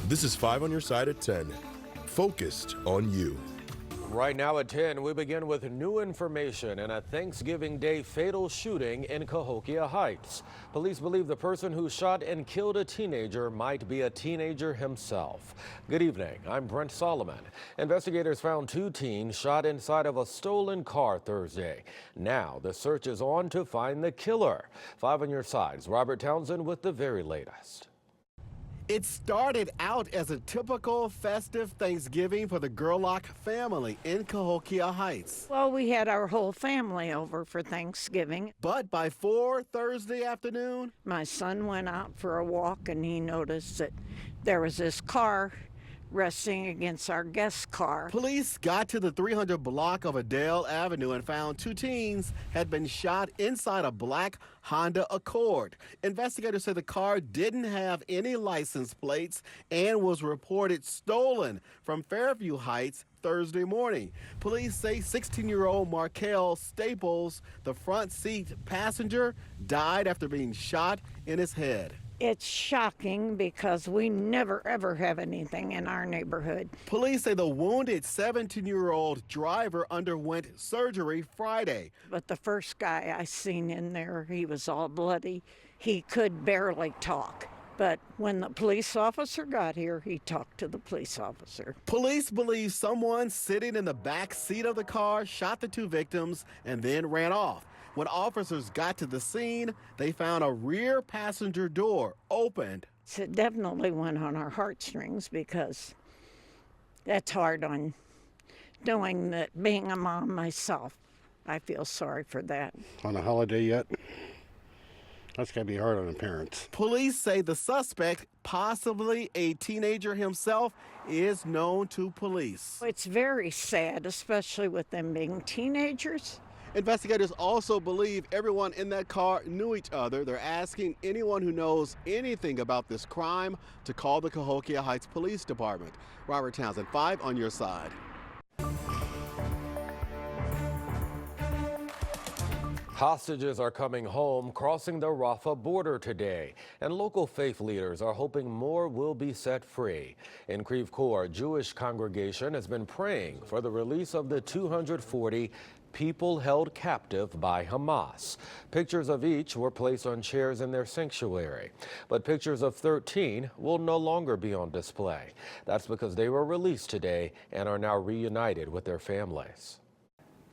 This is 5 on your side at 10. Focused on you. Right now at 10, we begin with new information in a Thanksgiving Day fatal shooting in Cahokia Heights. Police believe the person who shot and killed a teenager might be a teenager himself. Good evening, I'm Brent Solomon. Investigators found 2 teens shot inside of a stolen car Thursday. Now the search is on to find the killer. 5 on your sides, Robert Townsend with the very latest. It started out as a typical festive Thanksgiving for the Gerlach family in Cahokia Heights. Well, we had our whole family over for Thanksgiving. But by 4 Thursday afternoon, My son went out for a walk and he noticed that there was this car resting against our guest car. police got to the 300 block of Adele Avenue and found 2 teens had been shot inside a black Honda Accord. Investigators say the car didn't have any license plates and was reported stolen from Fairview Heights Thursday morning. Police say 16-year-old Markel Staples, the front seat passenger, died after being shot in his head. It's shocking because we never ever have anything in our neighborhood. Police say the wounded 17-year-old driver underwent surgery Friday. But the first guy I seen in there, he was all bloody. He could barely talk. But when the police officer got here, he talked to the police officer. Police believe someone sitting in the back seat of the car shot the 2 victims and then ran off. When officers got to the scene, they found a rear passenger door opened. So it definitely went on our heartstrings because that's hard on knowing that being a mom myself. I feel sorry for that. On a holiday yet? That's got to be hard on the parents. Police say the suspect, possibly a teenager himself, is known to police. It's very sad, especially with them being teenagers. Investigators also believe everyone in that car knew each other. They're asking anyone who knows anything about this crime to call the Cahokia Heights Police Department. Robert Townsend, 5 on your side. Hostages are coming home, crossing the Rafah border today, and local faith leaders are hoping more will be set free. In Creve Coeur, a Jewish congregation has been praying for the release of the 240 people held captive by Hamas. Pictures of each were placed on chairs in their sanctuary, but pictures of 13 will no longer be on display. That's because they were released today and are now reunited with their families.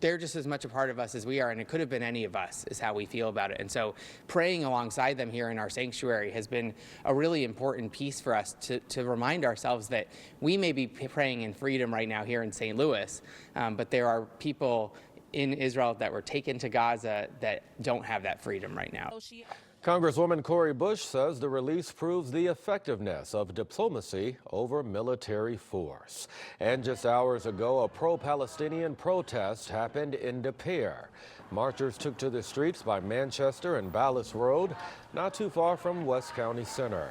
They're just as much a part of us as we are, and it could have been any of us, is how we feel about it. And so praying alongside them here in our sanctuary has been a really important piece for us to remind ourselves that we may be praying in freedom right now here in St. Louis, but there are people in Israel that were taken to Gaza that don't have that freedom right now. Congresswoman Cori Bush says the release proves the effectiveness of diplomacy over military force. And just hours ago, a pro-Palestinian protest happened in De Pere. Marchers took to the streets by Manchester and Ballas Road, not too far from West County Center.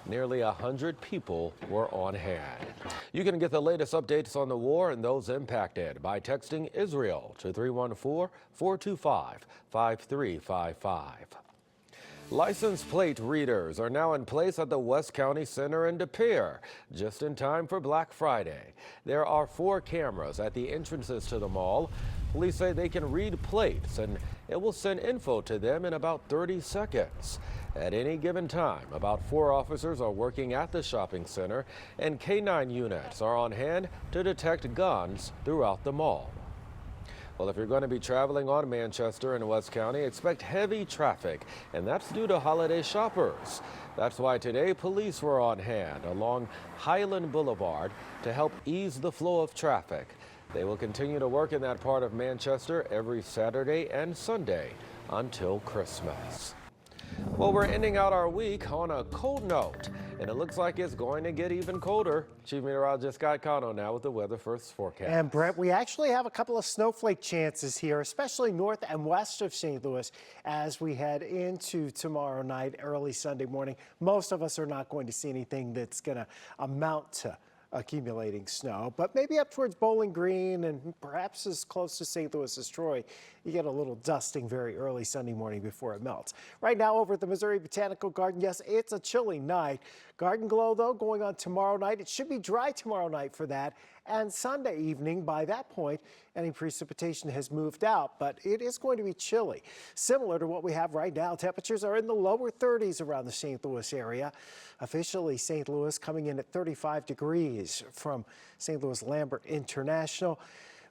Nearly 100 people were on hand. You can get the latest updates on the war and those impacted by texting Israel to 314-425-5355. License plate readers are now in place at the West County Center in De Pere, just in time for Black Friday. There are 4 cameras at the entrances to the mall. Police say they can read plates and it will send info to them in about 30 seconds. At any given time, about 4 officers are working at the shopping center, and K9 units are on hand to detect guns throughout the mall. Well, if you're going to be traveling on Manchester and West County, expect heavy traffic, and that's due to holiday shoppers. That's why today police were on hand along Highland Boulevard to help ease the flow of traffic. They will continue to work in that part of Manchester every Saturday and Sunday until Christmas. Well, we're ending out our week on a cold note, and it looks like it's going to get even colder. Chief Meteorologist Scott Cano now with the weather first forecast. And Brett, we actually have a couple of snowflake chances here, especially north and west of St. Louis as we head into tomorrow night, early Sunday morning. Most of us are not going to see anything that's going to amount to accumulating snow, but maybe up towards Bowling Green and perhaps as close to St. Louis as Troy, you get a little dusting very early Sunday morning before it melts. Right now over at the Missouri Botanical Garden, yes, it's a chilly night. Garden Glow, though, going on tomorrow night. It should be dry tomorrow night for that. And Sunday evening, by that point, any precipitation has moved out, but it is going to be chilly. Similar to what we have right now, temperatures are in the lower 30s around the St. Louis area. Officially, St. Louis coming in at 35 degrees from St. Louis Lambert International.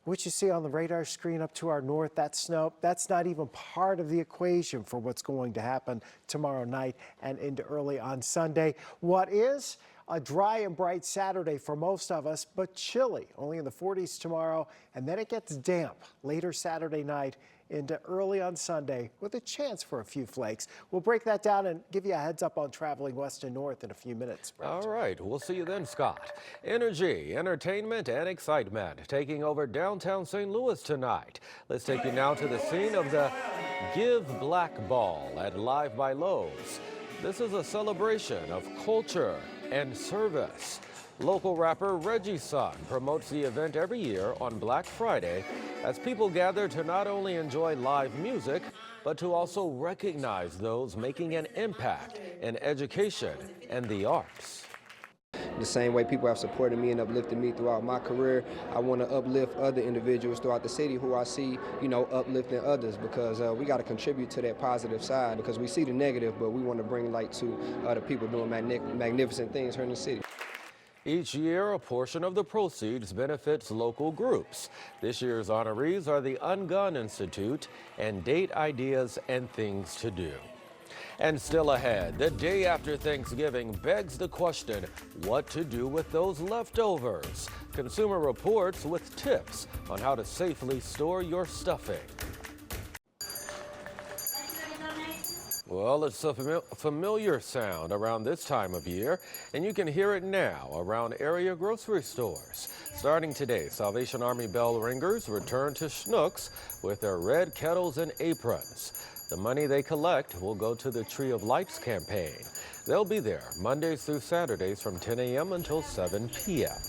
What you see on the radar screen up to our north, that snow, that's not even part of the equation for what's going to happen tomorrow night and into early on Sunday. What is a dry and bright Saturday for most of us, but chilly, only in the 40s tomorrow, and then it gets damp later Saturday night into early on Sunday with a chance for a few flakes. We'll break that down and give you a heads up on traveling west and north in a few minutes. Brent. All right, we'll see you then, Scott. Energy, entertainment, and excitement taking over downtown St. Louis tonight. Let's take you now to the scene of the Give Black Ball at Live by Lowe's. This is a celebration of culture and service. Local rapper Reggie's Son promotes the event every year on Black Friday as people gather to not only enjoy live music, but to also recognize those making an impact in education and the arts. The same way people have supported me and uplifted me throughout my career, I want to uplift other individuals throughout the city who I see, uplifting others, because we got to contribute to that positive side, because we see the negative, but we want to bring light to other people doing magnificent things here in the city. Each year, a portion of the proceeds benefits local groups. This year's honorees are the Ungun Institute and Date Ideas and Things to Do. And still ahead, the day after Thanksgiving begs the question, what to do with those leftovers? Consumer Reports with tips on how to safely store your stuffing. Well, it's a familiar sound around this time of year, and you can hear it now around area grocery stores. Starting today, Salvation Army bell ringers return to Schnucks with their red kettles and aprons. The money they collect will go to the Tree of Lights campaign. They'll be there Mondays through Saturdays from 10 a.m. until 7 p.m.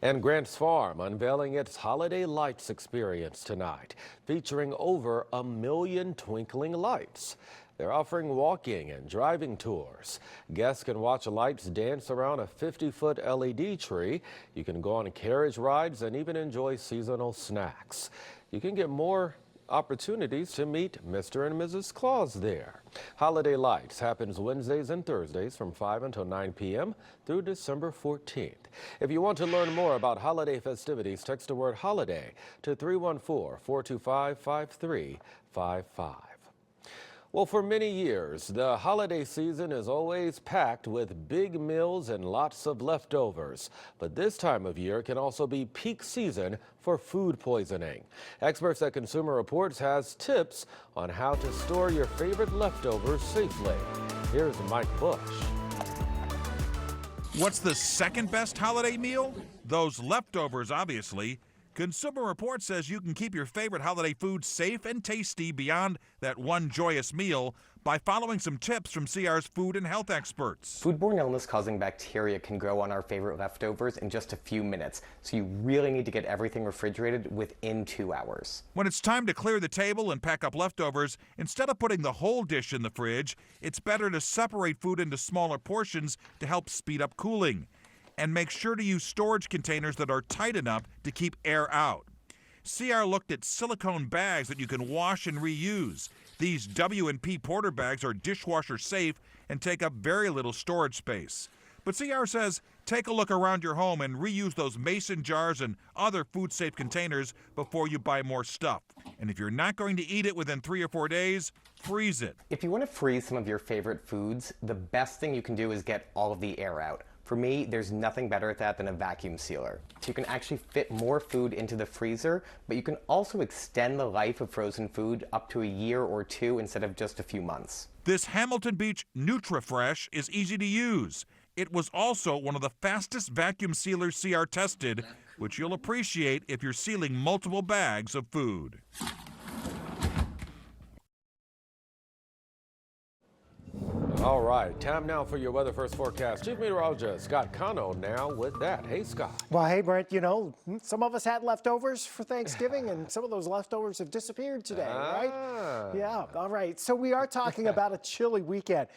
And Grant's Farm unveiling its Holiday Lights experience tonight, featuring over 1 million twinkling lights. They're offering walking and driving tours. Guests can watch lights dance around a 50-foot LED tree. You can go on carriage rides and even enjoy seasonal snacks. You can get more opportunities to meet Mr. and Mrs. Claus there. Holiday Lights happens Wednesdays and Thursdays from 5 until 9 p.m. through December 14th. If you want to learn more about holiday festivities, text the word holiday to 314-425-5355. Well, for many years, the holiday season is always packed with big meals and lots of leftovers. But this time of year can also be peak season for food poisoning. Experts at Consumer Reports has tips on how to store your favorite leftovers safely. Here's Mike Bush. What's the second best holiday meal? Those leftovers, obviously. Consumer Reports says you can keep your favorite holiday foods safe and tasty beyond that one joyous meal by following some tips from CR's food and health experts. Foodborne illness-causing bacteria can grow on our favorite leftovers in just a few minutes, so you really need to get everything refrigerated within 2 hours. When it's time to clear the table and pack up leftovers, instead of putting the whole dish in the fridge, it's better to separate food into smaller portions to help speed up cooling. And make sure to use storage containers that are tight enough to keep air out. CR looked at silicone bags that you can wash and reuse. These W&P Porter bags are dishwasher safe and take up very little storage space. But CR says take a look around your home and reuse those mason jars and other food-safe containers before you buy more stuff. And if you're not going to eat it within 3 or 4 days, freeze it. If you want to freeze some of your favorite foods, the best thing you can do is get all of the air out. For me, there's nothing better at that than a vacuum sealer. So you can actually fit more food into the freezer, but you can also extend the life of frozen food up to a year or 2 instead of just a few months. This Hamilton Beach NutriFresh is easy to use. It was also one of the fastest vacuum sealers CR tested, which you'll appreciate if you're sealing multiple bags of food. All right, time now for your weather first forecast. Chief Meteorologist Scott Cano now with that. Hey, Scott. Well, hey, Brent, some of us had leftovers for Thanksgiving, and some of those leftovers have disappeared today, right? Yeah, all right. So we are talking about a chilly weekend.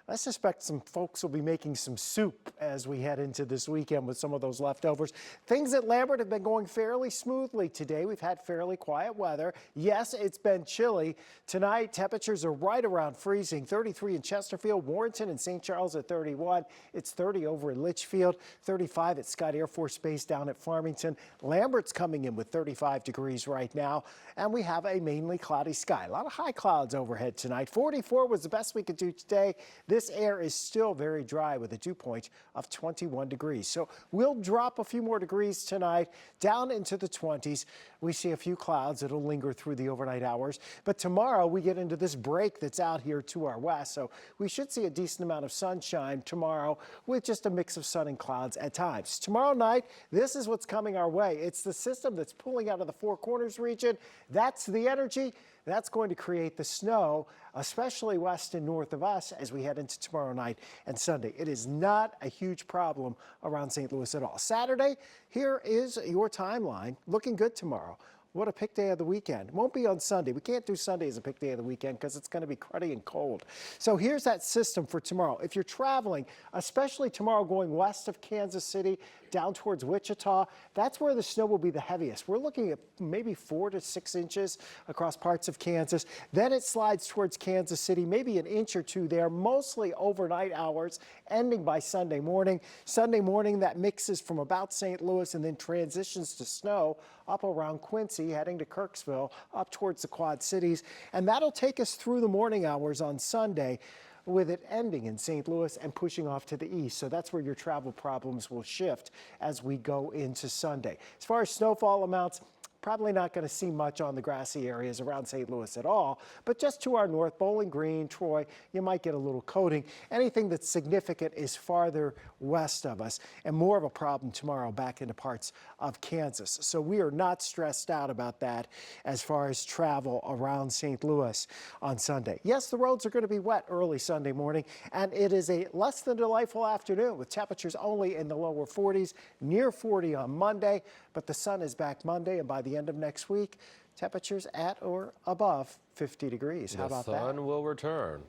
I suspect some folks will be making some soup as we head into this weekend with some of those leftovers. Things at Lambert have been going fairly smoothly today. We've had fairly quiet weather. Yes, it's been chilly. Tonight, temperatures are right around freezing. 33 in Chesterfield, Warrenton and St. Charles at 31. It's 30 over in Litchfield, 35 at Scott Air Force Base down at Farmington. Lambert's coming in with 35 degrees right now, and we have a mainly cloudy sky. A lot of high clouds overhead tonight. 44 was the best we could do today. This air is still very dry with a dew point of 21 degrees. So we'll drop a few more degrees tonight down into the 20s. We see a few clouds that'll linger through the overnight hours. But tomorrow we get into this break that's out here to our west. So we should see a decent amount of sunshine tomorrow with just a mix of sun and clouds at times. Tomorrow night, this is what's coming our way. It's the system that's pulling out of the Four Corners region. That's the energy. That's going to create the snow, especially west and north of us as we head into tomorrow night and Sunday. It is not a huge problem around St. Louis at all. Saturday, here is your timeline. Looking good tomorrow. What a pick day of the weekend. Won't be on Sunday. We can't do Sunday as a pick day of the weekend because it's going to be cruddy and cold. So here's that system for tomorrow. If you're traveling, especially tomorrow going west of Kansas City down towards Wichita, that's where the snow will be the heaviest. We're looking at maybe 4 to 6 inches across parts of Kansas. Then it slides towards Kansas City, maybe an inch or two there, mostly overnight hours, ending by Sunday morning. Sunday morning, that mixes from about St. Louis and then transitions to snow up around Quincy, heading to Kirksville, up towards the Quad Cities. And that'll take us through the morning hours on Sunday, with it ending in St. Louis and pushing off to the east. So that's where your travel problems will shift as we go into Sunday. As far as snowfall amounts, probably not going to see much on the grassy areas around St. Louis at all, but just to our north, Bowling Green, Troy, you might get a little coating. Anything that's significant is farther west of us, and more of a problem tomorrow back into parts of Kansas. So we are not stressed out about that as far as travel around St. Louis on Sunday. Yes, the roads are going to be wet early Sunday morning, and it is a less than delightful afternoon with temperatures only in the lower 40s, near 40 on Monday, but the sun is back Monday, and by the end of next week, temperatures at or above 50 degrees. How about that? The sun will return.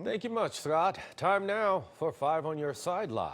Thank you much, Scott. Time now for 5 on your sideline.